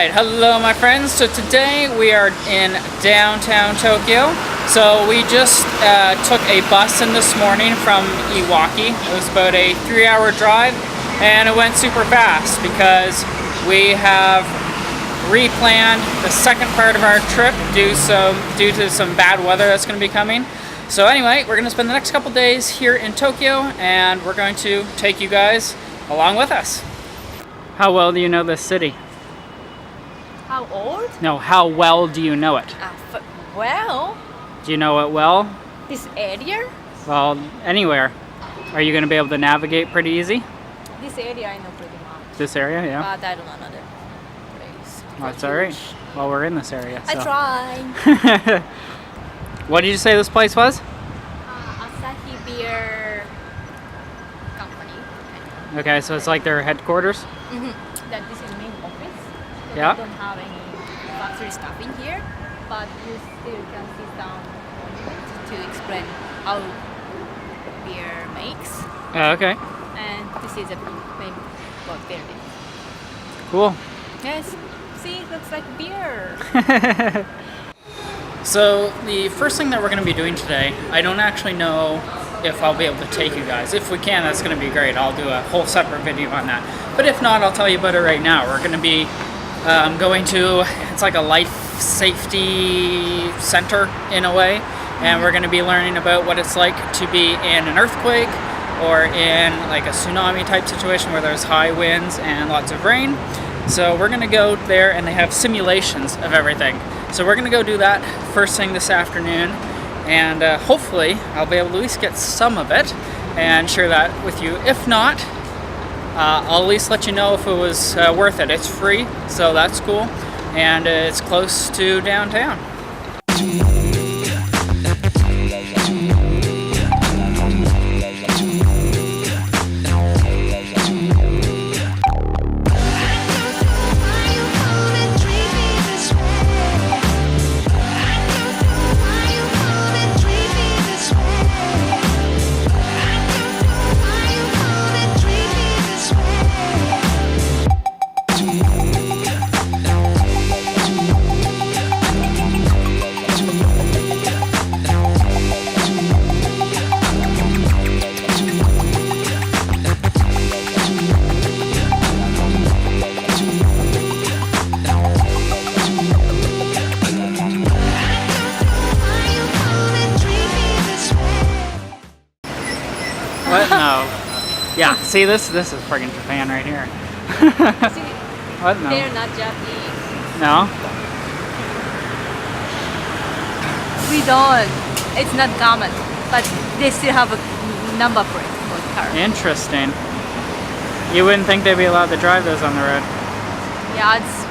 Alright, hello my friends. So today we are in downtown Tokyo. So we just took a bus in this morning from Iwaki. It was about a 3-hour drive and it went super fast because we have replanned the second part of our trip due to some bad weather that's going to be coming. So anyway, we're going to spend the next couple days here in Tokyo and we're going to take you guys along with us. How well do you know this city? How old? No, how well do you know it? Well, Do you know it well? this area? Well, anywhere. Are you going to be able to navigate pretty easy? This area I know pretty much. This area, yeah. But I don't know another place. Well, that's alright. Well, we're in this area. I So. try. What did you say this place was? Asahi Beer company. Okay, so it's like their headquarters? That this is main office. So Yeah. They don't have any factory stuff in here, but you still can see some monuments to explain how beer makes. Okay, And this is a main building. cool. Yes. See, looks like beer. So the first thing that we're going to be doing today, I don't actually know if I'll be able to take you guys. If we can, that's going to be great. I'll do a whole separate video on that. But if not, I'll tell you about it right now. We're going to be going to, it's like a life safety center in a way. And we're going to be learning about what it's like to be in an earthquake or in like a tsunami type situation where there's high winds and lots of rain. So we're going to go there and they have simulations of everything. So we're going to go do that first thing this afternoon. And hopefully I'll be able to at least get some of it and share that with you. If not, I'll at least let you know if it was worth it. It's free, so that's cool. And it's close to downtown. What? No. Yeah, see this is friggin' Japan right here. See, What? No. they're not Japanese. No? We don't. It's not common, but they still have a number plate for the car. Interesting. You wouldn't think they'd be allowed to drive those on the road. Yeah, it's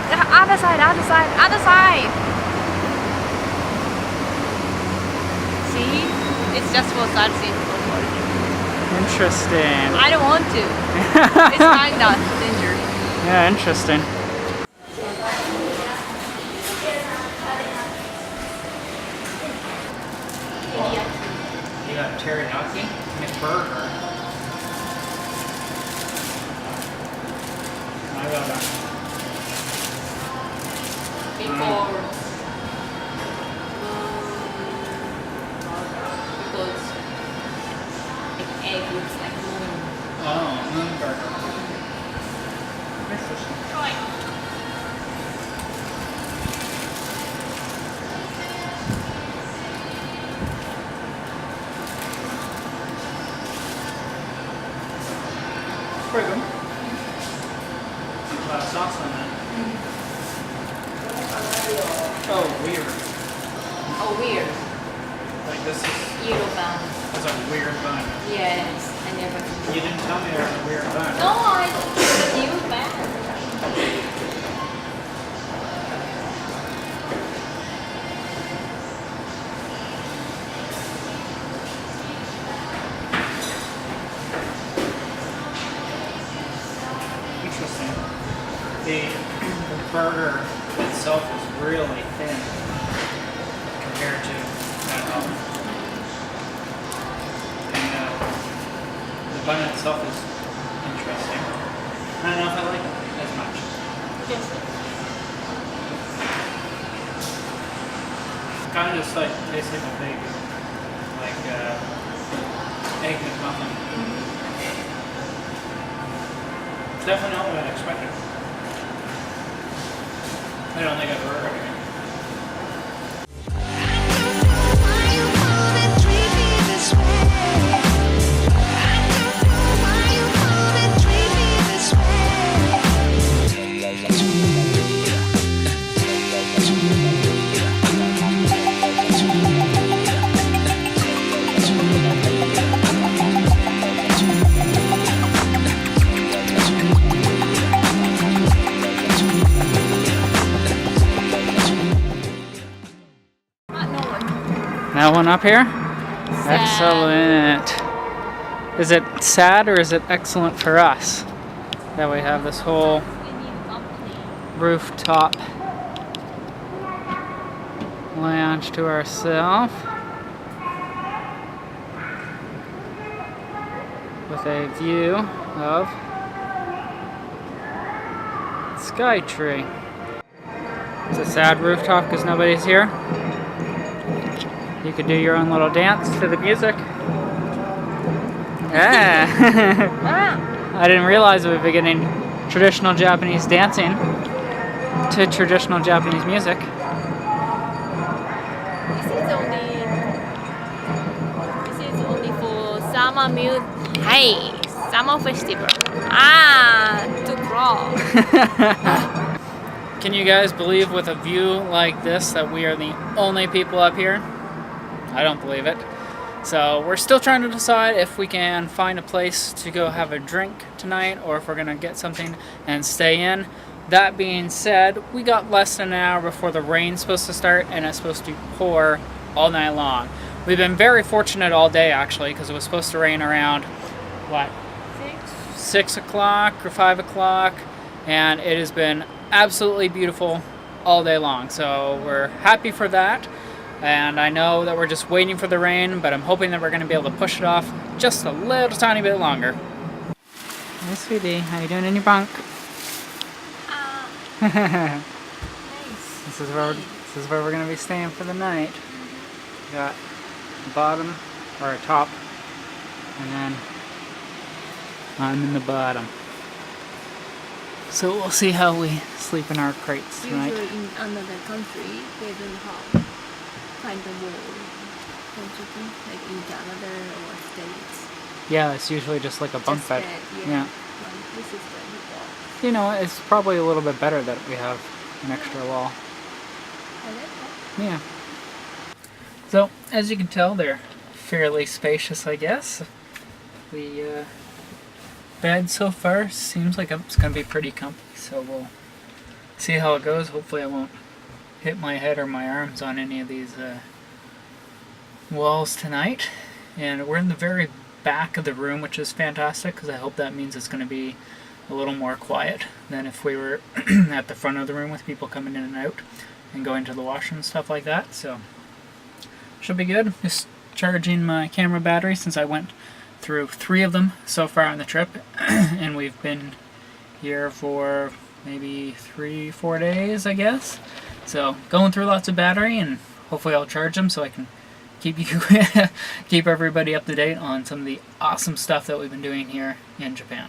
the other side, other side, other side. See, it's just for sightseeing. Interesting. I don't want to. It's kind of dangerous. Yeah, interesting. You got Teriyaki Burger. I got that. Because egg looks like moon. Oh, moon burger. Interesting. Pretty good. A lot of sauce on that. Oh, weird. Oh, weird. Like this is Yellow bun. that's a weird bun. Yes, I never. You didn't tell me there was a weird bun. No, I don't. You bad. Interesting. The burger itself is really thin compared to and the bun itself is interesting. I don't know if I like it as much. Kind of just like tastes like a big, like egg McMuffin. Definitely not what I expected. I don't think I've ever heard of it. That one up here? Sad. Excellent. Is it sad or is it excellent for us that we have this whole rooftop lounge to ourselves with a view of Skytree? It's a sad rooftop because nobody's here. You could do your own little dance to the music. Yeah. I didn't realize we were beginning traditional Japanese dancing to traditional Japanese music. This is only for summer Hey, summer festival. To crawl. Can you guys believe with a view like this that we are the only people up here? I don't believe it. So we're still trying to decide if we can find a place to go have a drink tonight or if we're gonna get something and stay in. That being said, we got less than an hour before the rain's supposed to start and it's supposed to pour all night long. We've been very fortunate all day actually because it was supposed to rain around, what? 6 o'clock or 5 o'clock, and it has been absolutely beautiful all day long. So we're happy for that. And I know that we're just waiting for the rain, but I'm hoping that we're going to be able to push it off just a little tiny bit longer. Hey, sweetie, how you doing in your bunk? Nice. This is where we're going to be staying for the night. Got a bottom or a top, and then I'm in the bottom. So we'll see how we sleep in our crates tonight. Usually in another country, they don't have kind of wall, don't you think? Like in Canada or States. Yeah, it's usually just like a bunk Just bed. bed, Yeah. Like, this is the wall. You know, it's probably a little bit better that we have an extra wall. I like that. Yeah. So, as you can tell, they're fairly spacious, I guess. The bed so far seems like it's going to be pretty comfy, so we'll see how it goes. Hopefully I won't hit my head or my arms on any of these walls tonight. And we're in the very back of the room, which is fantastic because I hope that means it's going to be a little more quiet than if we were at the front of the room with people coming in and out and going to the washroom and stuff like that. So should be good. Just charging my camera battery since I went through 3 of them so far on the trip and we've been here for maybe 3-4 days, I guess. So going through lots of battery, and hopefully I'll charge them so I can keep you keep everybody up to date on some of the awesome stuff that we've been doing here in Japan.